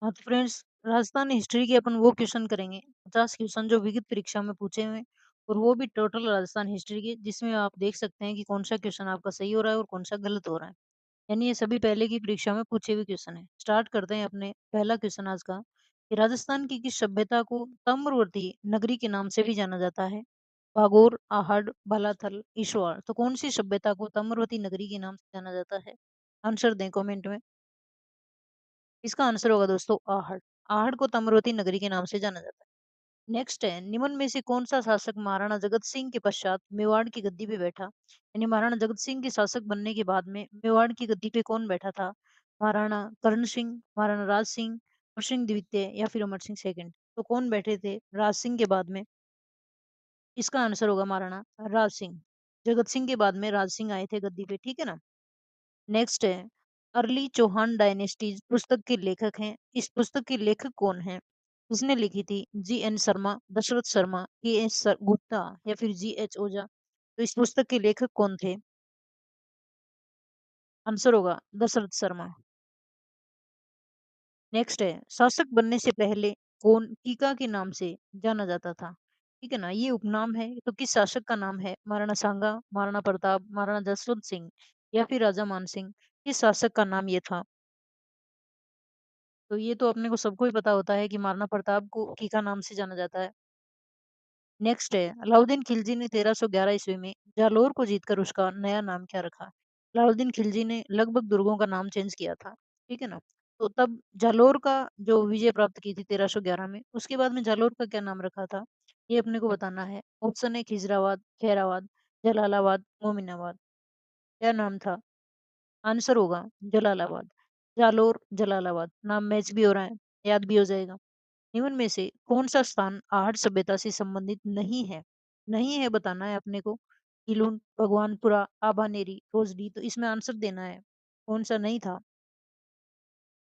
हाँ, तो friends Rajasthan history के अपन वो क्वेश्चन करेंगे 50 क्वेश्चन जो विविध परीक्षा में पूछे हुए हैं और वो भी टोटल राजस्थान हिस्ट्री के, जिसमें आप देख सकते हैं कि कौन सा क्वेश्चन आपका सही हो रहा है और कौन सा गलत हो रहा है। यानी ये सभी पहले की परीक्षा में पूछे हुए क्वेश्चन है। स्टार्ट करते हैं अपने पहला क्वेश्चन आज का कि राजस्थान की किस सभ्यता को ताम्रवर्ती नगरी के नाम से भी जाना जाता है? भागोर, आहड़, बालाथल, ईश्वर। तो कौन सी सभ्यता को ताम्रवर्ती नगरी के नाम से जाना जाता है? आंसर दें कमेंट में। इसका आंसर होगा दोस्तों आहड़। आहड़ को ताम्रवती नगरी के नाम से जाना जाता है। नेक्स्ट है, निम्न में से कौन सा शासक महाराणा जगत सिंह के पश्चात मेवाड़ की गद्दी पे बैठा? यानी महाराणा जगत सिंह के शासक बनने के बाद में मेवाड़ की गद्दी पे कौन बैठा था? महाराणा कर्ण सिंह, महाराणा राज सिंह, अमर सिंह द्वितीय या फिर अमर सिंह सेकंड। तो कौन बैठे थे राज सिंह के बाद में? इसका आंसर होगा महाराणा राज सिंह। जगत सिंह के बाद में राज सिंह आए थे गद्दी पे, ठीक है ना। नेक्स्ट है, अर्ली चौहान डायनेस्टीज पुस्तक के लेखक हैं। इस पुस्तक के लेखक कौन है? किसने लिखी थी? जी एन शर्मा, दशरथ शर्मा, के एस गुप्ता या फिर जी एच ओझा। तो इस पुस्तक के लेखक कौन थे? आंसर होगा दशरथ शर्मा। नेक्स्ट है, शासक बनने से पहले कौन टीका के नाम से जाना जाता था? ठीक है ना, ये उपनाम है। तो किस शासक का नाम है? महाराणा सांगा, महाराणा प्रताप, महाराणा जसवंत सिंह या फिर राजा मान सिंह। किस शासक का नाम ये था? तो ये तो अपने को सबको ही पता होता है कि महाराणा प्रताप को टीका नाम से जाना जाता है। नेक्स्ट है, अलाउद्दीन खिलजी ने 1311 ईस्वी में जालोर को जीतकर उसका नया नाम क्या रखा? अलाउद्दीन खिलजी ने लगभग दुर्गों का नाम चेंज किया था, ठीक है ना। तो तब जालोर का जो विजय प्राप्त की थी 1311 में, उसके बाद में जालोर का क्या नाम रखा था? ये अपने को बताना है। ऑप्शन है खिजराबाद, खैराबाद, जलालाबाद, मोमिनाबाद। क्या नाम था? आंसर होगा जलालाबाद। जालोर जलालाबाद नाम मैच भी हो रहा है, याद भी हो जाएगा। निम्न में से कौन सा स्थान आहट सभ्यता से संबंधित नहीं है? नहीं है बताना है अपने को। किलुन, भगवानपुरा, आबानेरी, रोजडी। तो इसमें आंसर देना है कौन सा नहीं था।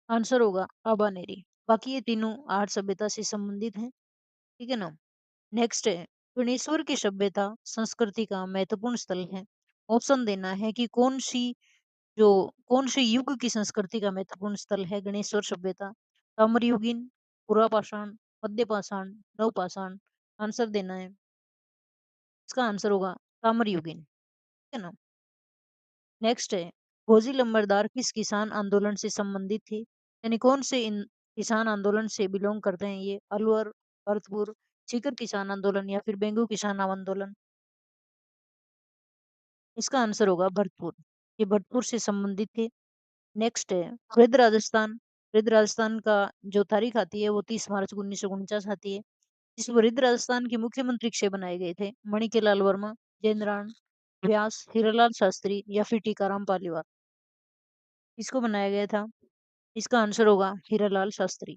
आंसर होगा आबानेरी। बाकी ये तीनों आहट सभ्यता से संबंधित हैं, ठीक है ना। नेक्स्ट है, गणेश्वर की सभ्यता संस्कृति का महत्वपूर्ण स्थल है। ऑप्शन देना है कि जो कौन से युग की संस्कृति का महत्वपूर्ण स्थल है गणेश्वर सभ्यता? ताम्रयुगीन, पुरापाषाण, मध्य पाषाण, नवपाषाण। आंसर देना है। इसका आंसर होगा ताम्रयुगीन, ठीक है ना। नेक्स्ट है, भोजी लंबरदार किस किसान आंदोलन से संबंधित थे? यानी कौन से इन किसान आंदोलन से बिलोंग करते हैं ये? अलवर, भरतपुर, सीकर किसान आंदोलन या फिर बेंगू किसान आंदोलन। इसका आंसर होगा भरतपुर। ये भरतपुर से संबंधित थे। नेक्स्ट है, वृद्ध राजस्थान का जो तारीख आती है वो 30 मार्च 1949 आती है। इस वृद्ध राजस्थान के मुख्यमंत्री क्षय बनाए गए थे? मणिकेलाल वर्मा, जयन्द्राण व्यास, हीरालाल शास्त्री या फिर टीकाराम पालीवाल। किसको बनाया गया था? इसका आंसर होगा हीरालाल शास्त्री।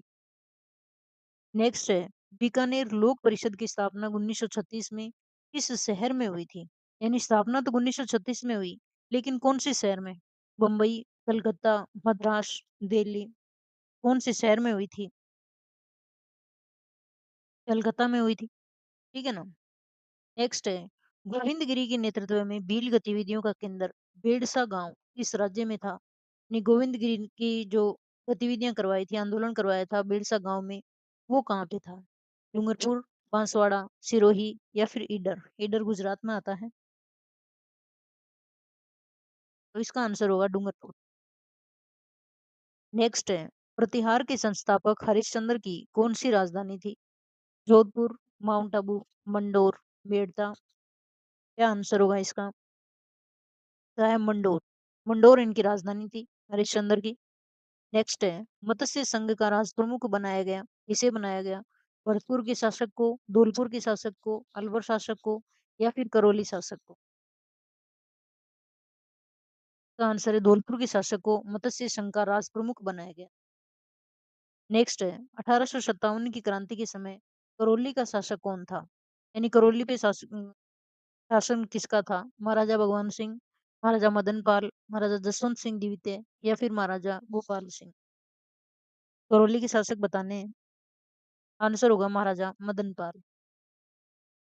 नेक्स्ट है, बीकानेर लोक परिषद की स्थापना 1936 में किस शहर में हुई थी? यानी स्थापना तो 1936 में हुई, लेकिन कौन से शहर में? बम्बई, कलकत्ता, मद्रास, दिल्ली। कौन से शहर में हुई थी? कलकत्ता में हुई थी, ठीक है ना। नेक्स्ट है, गोविंद गिरी के नेतृत्व में भील गतिविधियों का केंद्र बेड़सा गांव किस राज्य में था? यानी गोविंद गिरी की जो गतिविधियां करवाई थी, आंदोलन करवाया था बेड़सा गांव में, वो कहाँ पे था? डूंगरपुर, बांसवाड़ा, सिरोही या फिर ईडर। ईडर गुजरात में आता है। तो इसका आंसर होगा डूंगरपुर। नेक्स्ट है, प्रतिहार के संस्थापक हरिश्चंद्र की कौन सी राजधानी थी? जोधपुर, माउंट आबू, मंडोर, बेड़ता। क्या आंसर होगा इसका? तो है मंडोर। मंडोर इनकी राजधानी थी हरिश्चंद्र की। नेक्स्ट है, मत्स्य संघ का राज प्रमुख बनाया गया, किसे बनाया गया? भरतपुर के शासक को, धौलपुर के शासक को, अलवर शासक को या फिर करौली शासक को। का आंसर है धौलपुर के शासक को मत्स्य संघ का राज प्रमुख बनाया गया। नेक्स्ट है, 1857 की क्रांति के समय करौली का शासक कौन था? यानी करौली पे शासन किसका था? महाराजा भगवान सिंह, महाराजा मदन पाल, महाराजा जसवंत सिंह द्वितीय या फिर महाराजा भोपाल सिंह। करौली के शासक बताने हैं। आंसर होगा महाराजा मदन पाल।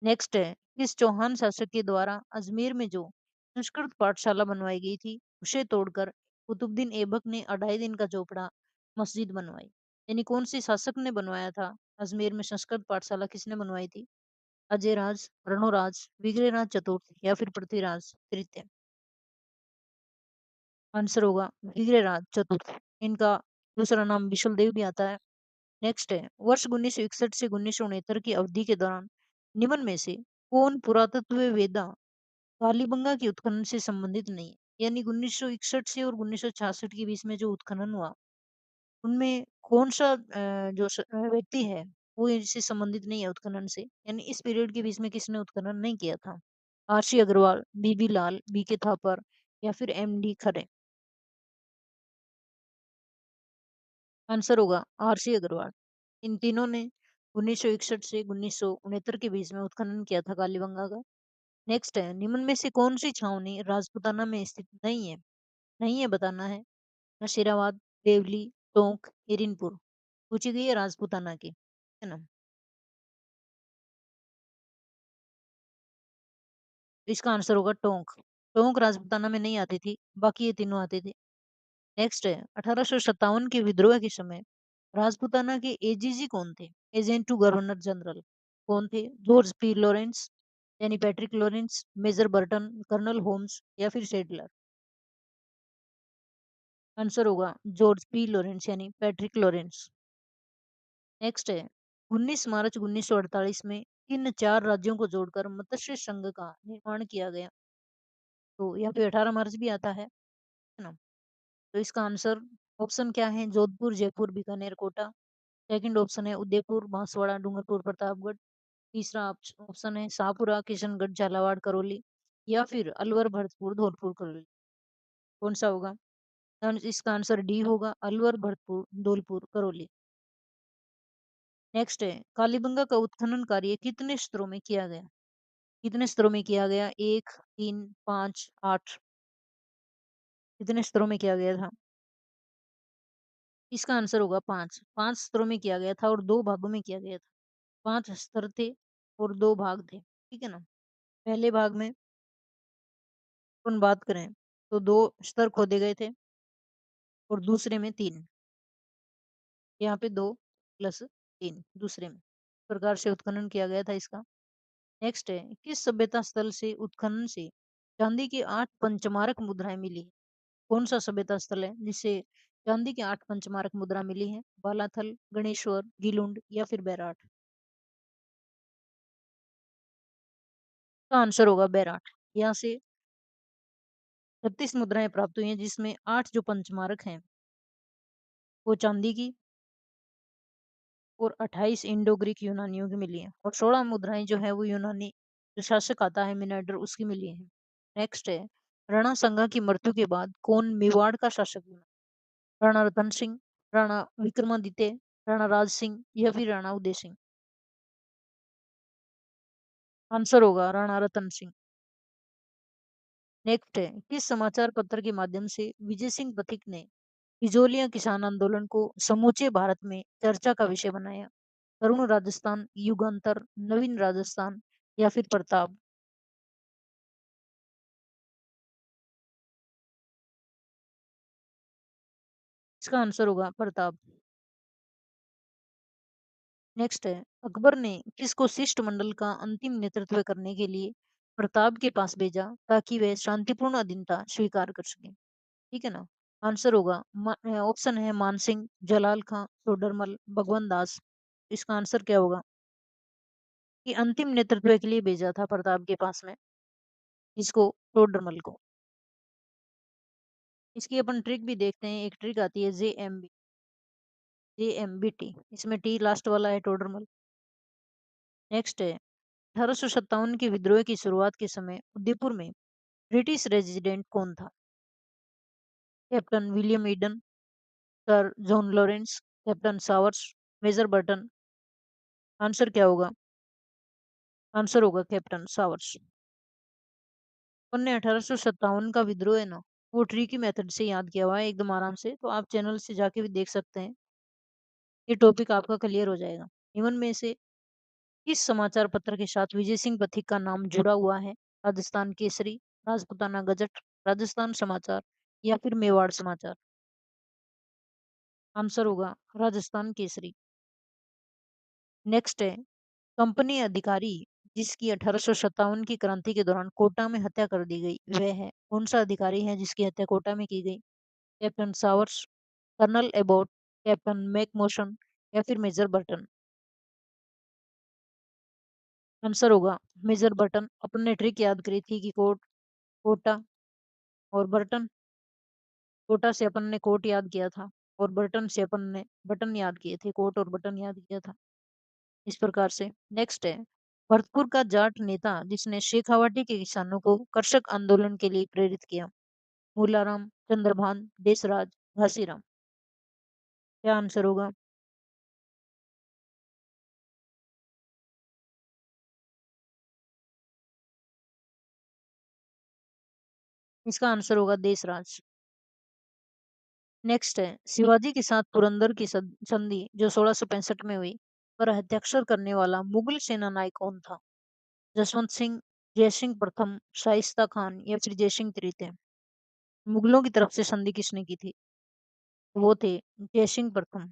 नेक्स्ट है, किस चौहान शासक के द्वारा अजमेर में जो संस्कृत पाठशाला बनवाई गई थी उसे तोड़कर कुतुबुद्दीन ऐबक ने 2.5 दिन का चौपड़ा मस्जिद बनवाई? यानी कौन-सी शासक ने बनवाया था? अजमेर में संस्कृत पाठशाला किसने बनवाई थी? अजयराज, रणोराज, विग्रहराज चतुर्थ या फिर पृथ्वीराज तृतीय? आंसर होगा विग्रहराज चतुर्थ। इनका दूसरा नाम विशुलदेव भी आता है। नेक्स्ट है, वर्ष 1961 से 1969 की अवधि के दौरान निम्न में से कौन पुरातत्ववेत्ता कालीबंगा के उत्खनन से संबंधित नहीं है? यानी 1961 से और 1966 के बीच में जो उत्खनन हुआ, उनमें कौन-सा व्यक्ति है, वो इससे संबंधित नहीं है उत्खनन से, यानी इस पीरियड के बीच में किसने उत्खनन नहीं किया था? आर.सी. अग्रवाल, बी.बी. लाल, बी.के. थापर या फिर एम.डी. खरे? आंसर होगा आर.सी. अग्रवाल। इन तीनों ने 1961 से 1969 के बीच में उत्खनन किया था कालीबंगा का। नेक्स्ट है, निम्न में से कौन-सी छावनी राजपूताना में स्थित नहीं है? नहीं है बताना है। नशीराबाद, देवली, टोंक, हिरिनपुर। पूछी गई है राजपूताना की, है ना? तो इसका आंसर होगा टोंक। टोंक राजपूताना में नहीं आती थी, बाकी ये तीनों आती थी। नेक्स्ट है, 1857 के विद्रोह के समय राजपूताना के एजीजी कौन थे? एजेंट टू गवर्नर जनरल कौन थे? जॉर्ज पी लॉरेंस, यानी Patrick Lawrence, major Burton, colonel Holmes या फिर सेडलर? आंसर होगा जॉर्ज पी लॉरेंस यानी पैट्रिक लॉरेंस। नेक्स्ट है, 19 मार्च 1948 में किन 4 राज्यों को जोड़कर मत्स्य संघ का निर्माण किया गया? तो यहाँ पे 18 मार्च भी आता है ना? तो इसका आंसर ऑप्शन क्या है? जोधपुर, जयपुर, बीकानेर, कोटा। सेकंड ऑप्शन है उदयपुर, बांसवाड़ा, डूंगरपुर, प्रतापगढ़। तीसरा ऑप्शन है शाहपुरा, किशनगढ़, झालावाड़, करौली या फिर अलवर, भरतपुर, धौलपुर, करौली। कौन सा होगा? इसका आंसर डी होगा, अलवर, भरतपुर, धौलपुर, करौली। नेक्स्ट है, कालीबंगा का उत्खनन कार्य कितने स्तरों में किया गया? कितने स्तरों में किया गया? 1, 3, 5, 8। कितने स्तरों में किया गया था? इसका आंसर होगा 5। 5 स्तरों में किया गया था और 2 भागों में किया गया था। 5 स्तर थे और 2 भाग थे। ठीक है ना? पहले भाग में अपन बात करें तो 2 स्तर खोदे गए थे और दूसरे में 3। यहाँ पे 2 प्लस 3 दूसरे में। इस प्रकार से उत्खनन किया गया था इसका। नेक्स्ट है, किस सभ्यता स्थल से उत्खनन से चांदी की 8 पंचमारक मुद्राएं मिली? कौन सा सभ्यता स्थल है जिससे चांदी की 8 पंचमारक मुद्रा मिली है? बालाथल, गणेश्वर, गीलुंड या फिर बैराठ? का आंसर होगा बैराठ। यहाँ से 36 मुद्राएं प्राप्त हुई हैं जिसमें 8 जो पंचमारक हैं वो चांदी की और 28 इंडो ग्रीक यूनानियों की मिली है और 16 मुद्राएं जो है वो यूनानी जो शासक आता है मिनांडर उसकी मिली है। नेक्स्ट है, राणा संगा की मृत्यु के बाद कौन मेवाड़ का शासक बना? राणा रतन सिंह, राणा विक्रमादित्य, राणा राज सिंह या फिर राणा उदय सिंह? आंसर होगा राणा रतन सिंह। नेक्स्ट है, किस समाचार पत्र के माध्यम से विजय सिंह पथिक ने हिजोलिया किसान आंदोलन को समूचे भारत में चर्चा का विषय बनाया? तरुण राजस्थान, युगांतर, नवीन राजस्थान या फिर प्रताप? इसका आंसर होगा प्रताप। नेक्स्ट है, अकबर ने किसको शिष्टमंडल का अंतिम नेतृत्व करने के लिए प्रताप के पास भेजा ताकि वह शांतिपूर्ण अधीनता स्वीकार कर सके? ठीक है ना? आंसर होगा ऑप्शन है मानसिंह, जलाल खां, टोडरमल, भगवंत दास। इसका आंसर क्या होगा? कि अंतिम नेतृत्व के लिए भेजा था प्रताप के पास में इसको, टोडरमल को। इसकी अपन ट्रिक भी देखते हैं। एक ट्रिक आती है जेएमबीटी, इसमें टी लास्ट वाला है, टोडरमल। नेक्स्ट है, 1857 के विद्रोह की शुरुआत के समय उदयपुर में ब्रिटिश रेजिडेंट कौन था? Captain William Eden, sir John Lawrence, captain Sawers, major Burton? Answer क्या होगा? आंसर होगा कैप्टन सावर्स। अपन ने 1857 का विद्रोह है ना, वो ट्रिकी मेथड से याद किया हुआ है एकदम आराम से, तो आप चैनल से जाके भी देख सकते हैं। ये टॉपिक आपका क्लियर हो जाएगा। निम्न में से किस समाचार पत्र के साथ विजय सिंह पथिक का नाम जुड़ा हुआ है? राजस्थान केसरी, राजपूताना गजट, राजस्थान समाचार या फिर मेवाड़ समाचार? आंसर होगा राजस्थान केसरी। नेक्स्ट है, कंपनी अधिकारी जिसकी 1857 की क्रांति के दौरान कोटा में हत्या कर दी गई, वह है कौन सा अधिकारी है जिसकी हत्या कोटा में की गई? Captain Sowers, colonel Abbott, captain मैकमोशन या फिर मेजर बर्टन? आंसर होगा मेजर बर्टन। अपन ने ट्रिक याद करी थी कि कोटा और बर्टन। कोटा से अपन ने कोट याद किया था और बर्टन से अपन ने बटन याद किए थे, कोट और बटन याद किया था इस प्रकार से। नेक्स्ट है, भरतपुर का जाट नेता जिसने शेखावाटी के किसानों को कृषक आंदोलन के लिए प्रेरित किया, मूलाराम, चंद्रभान, देसराज, घासीराम? क्या आंसर होगा? इसका आंसर होगा देसराज। नेक्स्ट है, शिवाजी के साथ पुरंदर की संधि जो 1665 में हुई पर हस्ताक्षर करने वाला मुगल सेना नायक कौन था? जसवंत सिंह, जयसिंह प्रथम, शाइस्ता खान या फिर जयसिंह तृतीय? मुगलों की तरफ से संधि किसने की थी? वो थे जयसिंह प्रथम।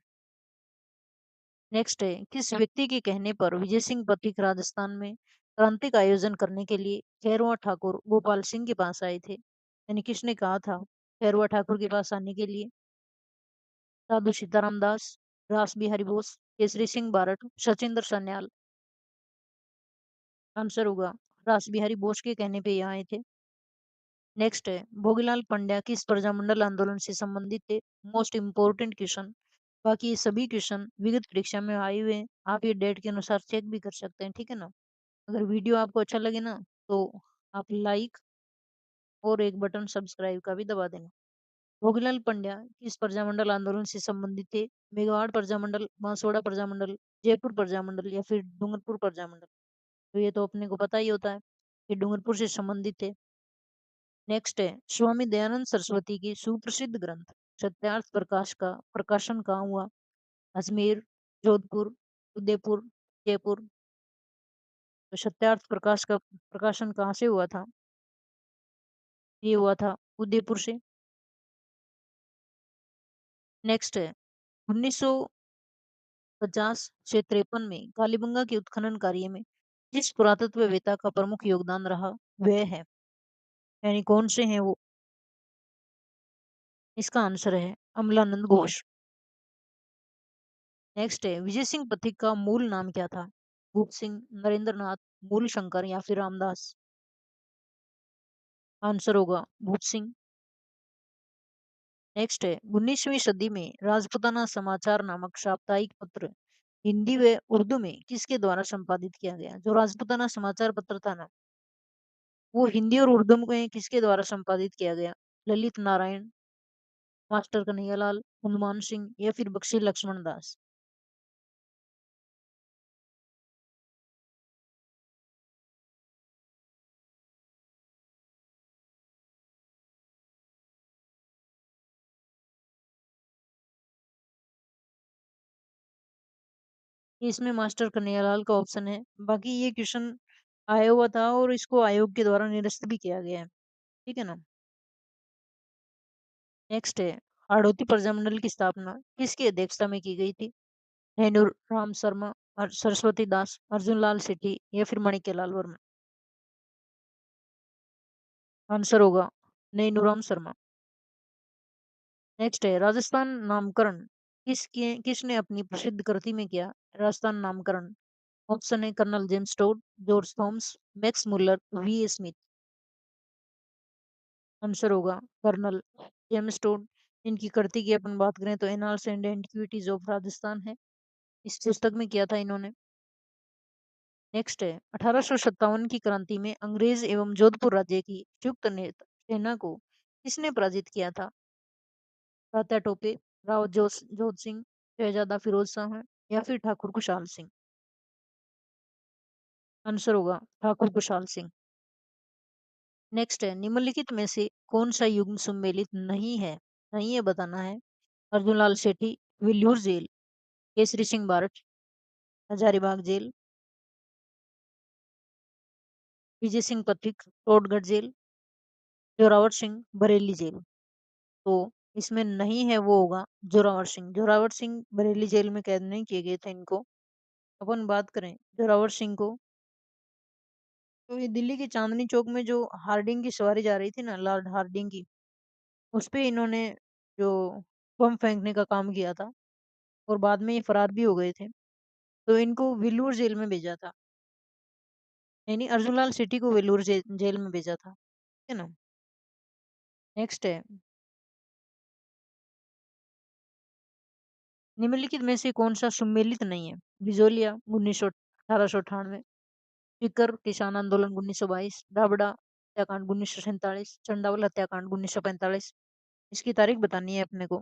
नेक्स्ट है, किस व्यक्ति के कहने पर विजय सिंह पथिक राजस्थान में क्रांति का आयोजन करने के लिए खैरवा ठाकुर गोपाल सिंह के पास आए थे? यानी किसने कहा था खैरवा ठाकुर के पास आने के लिए? साधु सीताराम दास, रास बिहारी बोस, केसरी सिंह बारट, सचिंद्र सन्याल? आंसर होगा रास बिहारी बोस के कहने पे यहाँ आए थे। नेक्स्ट है, भोगीलाल पंड्या किस प्रजामंडल आंदोलन से संबंधित थे? Most important question. बाकी ये सभी क्वेश्चन विगत परीक्षा में आए हुए हैं, आप ये डेट के अनुसार चेक भी कर सकते हैं, ठीक है ना। अगर वीडियो आपको अच्छा लगे ना तो आप लाइक और एक बटन सब्सक्राइब का भी दबा देना। भोगीलाल पंड्या किस प्रजामंडल आंदोलन से संबंधित थे? मेवाड़ प्रजामंडल, बांसवाड़ा प्रजामंडल, जयपुर प्रजामंडल या फिर डूंगरपुर प्रजामंडल? तो ये तो अपने को पता ही होता है कि डूंगरपुर से संबंधित थे। नेक्स्ट है, स्वामी दयानंद सरस्वती की सुप्रसिद्ध ग्रंथ सत्यार्थ प्रकाश का प्रकाशन कहाँ हुआ? अजमेर, जोधपुर, उदयपुर, जयपुर? तो सत्यार्थ प्रकाश का प्रकाशन कहाँ से हुआ था? ये हुआ था उदयपुर से। नेक्स्ट है, 1950 से 53 में कालीबंगा के उत्खनन कार्य में जिस पुरातत्ववेत्ता का प्रमुख योगदान रहा, वह है, यानी कौन से हैं वो? इसका आंसर है अमलानंद घोष। नेक्स्ट है, विजय सिंह पथिक का मूल नाम क्या था? भूप सिंह, नरेंद्र नाथ, मूल शंकर या फिर रामदास? आंसर होगा भूप सिंह। नेक्स्ट है, 19वीं सदी में राजपूताना समाचार नामक साप्ताहिक पत्र हिंदी व उर्दू में किसके द्वारा संपादित किया गया? जो राजपूताना समाचार पत्र था ना, वो हिंदी और उर्दू में किसके द्वारा संपादित किया गया? ललित नारायण, मास्टर कन्हैयालाल, हनुमान सिंह या फिर बख्शी लक्ष्मण दास? इसमें मास्टर कन्हैयालाल का ऑप्शन है। बाकी ये क्वेश्चन आया हुआ था और इसको आयोग के द्वारा निरस्त भी किया गया है, ठीक है ना। नेक्स्ट है, हाड़ौती प्रजामंडल की स्थापना किसकी अध्यक्षता में की गई थी? नेहरू राम शर्मा, सरस्वती दास, अर्जुन लाल सेठी या फिर माणिक्यलाल वर्मा? आंसर होगा नैनूराम शर्मा। नेक्स्ट है, राजस्थान नामकरण किसने अपनी प्रसिद्ध कृति में किया? राजस्थान नामकरण। ऑप्शन है colonel James Tod, George Thomas, Max Muller, V A Smith? Answer होगा कर्नल जेम्स टोड। इनकी कृति की अपन बात करें तो annals and antiquities of Rajasthan है, इस पुस्तक में किया था इन्होंने। नेक्स्ट है, 1857 की क्रांति में अंग्रेज एवं जोधपुर राज्य की संयुक्त सेना को किसने पराजित किया था? तात्या टोपे, राव जोध सिंह, शहजादा फिरोज शाह या फिर ठाकुर खुशहाल सिंह? आंसर होगा ठाकुर खुशहाल सिंह। नेक्स्ट है, निम्नलिखित में से कौन सा युग्म सम्मिलित नहीं है बताना है? अर्जुन लाल सेठी, विल्लूर jail, Kesari Singh बारट, Hazaribagh jail, Vijay Singh Pathik, Todgarh jail, Zorawar Singh, Bareilly jail? तो इसमें नहीं है वो होगा जोरावर सिंह। जोरावर सिंह बरेली जेल में कैद नहीं किए गए थे इनको। अपन बात करें जोरावर सिंह को, तो ये दिल्ली के चांदनी चौक में जो हार्डिंग की सवारी जा रही थी ना, लॉर्ड हार्डिंग की, उसपे इन्होंने जो बम फेंकने का काम किया था और बाद में ये फरार भी हो गए थे। तो इनको वेल्लोर जेल में भेजा था। यानी अर्जुनलाल सिटी को वेल्लोर जेल में भेजा था। ठीक है ना? नेक्स्ट है, निम्नलिखित में से कौन सा सुमेलित नहीं है? बिजोलिया 1898, सीकर किसान आंदोलन 1922, दाभड़ा हत्याकांड 1947, चंडावल हत्याकांड 1945। इसकी तारीख बतानी है अपने को।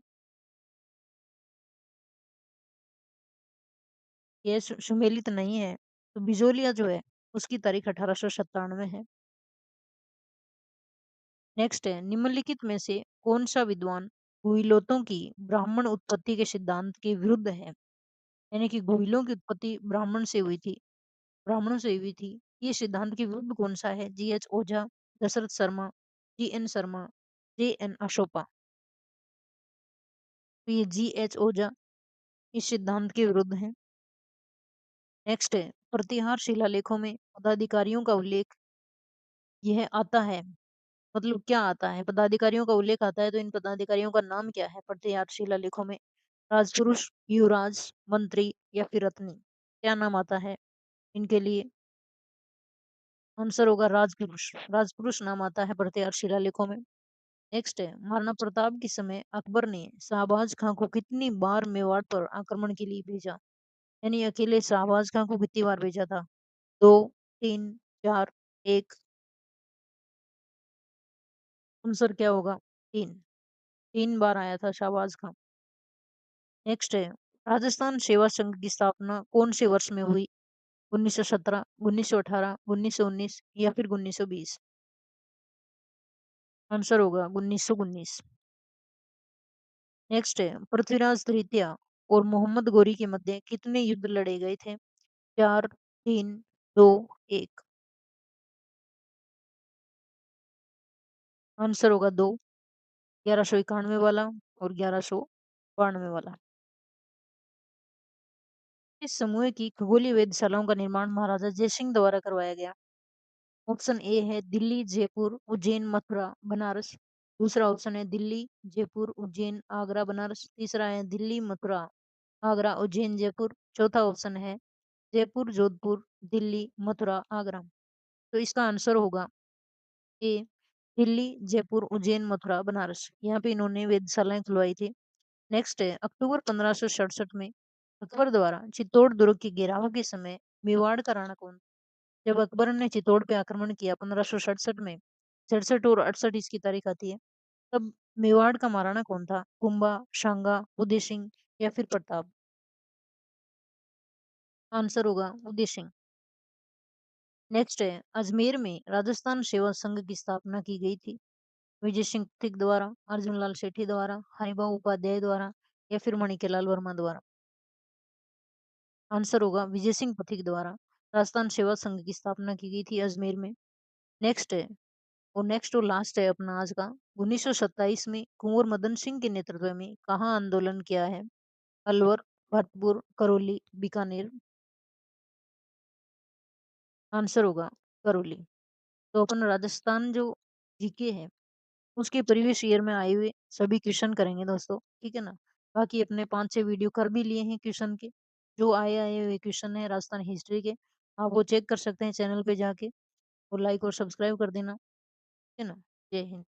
ये सुमेलित नहीं है, तो बिजोलिया जो है उसकी तारीख 1897 है। नेक्स्ट है, निम्नलिखित में से कौन सा विद्वान गुइलोतों की ब्राह्मण उत्पत्ति के सिद्धांत के विरुद्ध है? यानी कि गुइलों की उत्पत्ति ब्राह्मण से हुई थी, ब्राह्मणों से हुई थी, ये सिद्धांत के विरुद्ध कौन सा है? जी.एच. ओझा, दशरथ शर्मा, जी.एन. शर्मा, जे.एन. अशोका। तो ये जी.एच. ओझा इस सिद्धांत के विरुद्ध है। नेक्स्ट है, प्रतिहार शिलालेखों में पदाधिकारियों का उल्लेख यह आता है, मतलब क्या आता है? पदाधिकारियों का उल्लेख आता है, तो इन पदाधिकारियों का नाम क्या है प्रतिहार शिलालेखों में? राजपुरुष, युवराज, मंत्री या फिर रत्नी? क्या नाम आता है इनके लिए? आंसर होगा राजपुरुष। राजपुरुष नाम आता है प्रतिहार शिलालेखों में। नेक्स्ट है, महाराणा प्रताप के समय अकबर ने शाहबाज खां को कितनी बार मेवाड़ पर आक्रमण के लिए भेजा? यानी अकेले शाहबाज खां को कितनी बार भेजा था? 2, 3, 4, 1। आंसर क्या होगा? 3। 3 बार आया था शाहबाज खां। नेक्स्ट है, राजस्थान सेवा संघ की स्थापना कौन से वर्ष में हुई? 1917, 1918, 1919 या फिर 1920? आंसर होगा 1919। नेक्स्ट है, पृथ्वीराज तृतीय और मोहम्मद गोरी के मध्य कितने युद्ध लड़े गए थे? 4, 3, 2, 1। आंसर होगा 2, 1191 वाला और 1192 वाला। इस समूह की खगोलीय वेधशालाओं का निर्माण महाराजा जयसिंह द्वारा करवाया गया। ऑप्शन ए है दिल्ली, जयपुर, उज्जैन, मथुरा, बनारस। दूसरा ऑप्शन है दिल्ली, जयपुर, उज्जैन, आगरा, बनारस। तीसरा है दिल्ली, मथुरा, आगरा, उज्जैन, जयपुर। चौथा ऑप्शन है जयपुर, जोधपुर, दिल्ली, मथुरा, आगरा। तो इसका आंसर होगा ए, दिल्ली, जयपुर, उज्जैन, मथुरा, बनारस। यहाँ पे इन्होंने वेधशालाएं खुलवाई थी। नेक्स्ट है, अक्टूबर 1567 में अकबर द्वारा चित्तौड़ दुर्ग के घेराव के समय मेवाड़ का राणा कौन? जब अकबर ने चित्तौड़ पे आक्रमण किया 1567 में, 67 और 68 इसकी तारीख आती है, तब मेवाड़ का महाराणा कौन था? कुंभा, शांगा, उदय सिंह या फिर प्रताप? आंसर होगा उदय सिंह। नेक्स्ट है, अजमेर में राजस्थान सेवा संघ की स्थापना की गई थी। विजय सिंह पथिक द्वारा, अर्जुन लाल सेठी द्वारा, हरिभाऊ उपाध्याय द्वारा या फिर मणिकेलाल वर्मा द्वारा? आंसर होगा विजय सिंह पथिक द्वारा राजस्थान सेवा संघ की स्थापना की गई थी अजमेर में। नेक्स्ट है, और नेक्स्ट और लास्ट है अपना आज का, 1927 में कुंवर मदन सिंह के नेतृत्व में कहाँ आंदोलन किया है? अलवर, भरतपुर, करौली, बीकानेर? आंसर होगा करौली। तो अपन राजस्थान जो जीके है उसके प्रीवियस ईयर में आए हुए सभी क्वेश्चन करेंगे दोस्तों, ठीक है ना? बाकी अपने 5-6 वीडियो कर भी लिए हैं क्वेश्चन के, जो आए आए हुए क्वेश्चन है राजस्थान हिस्ट्री के, आप वो चेक कर सकते हैं चैनल पे जाके, और लाइक और सब्सक्राइब कर देना, ठीक है ना? जय हिंद।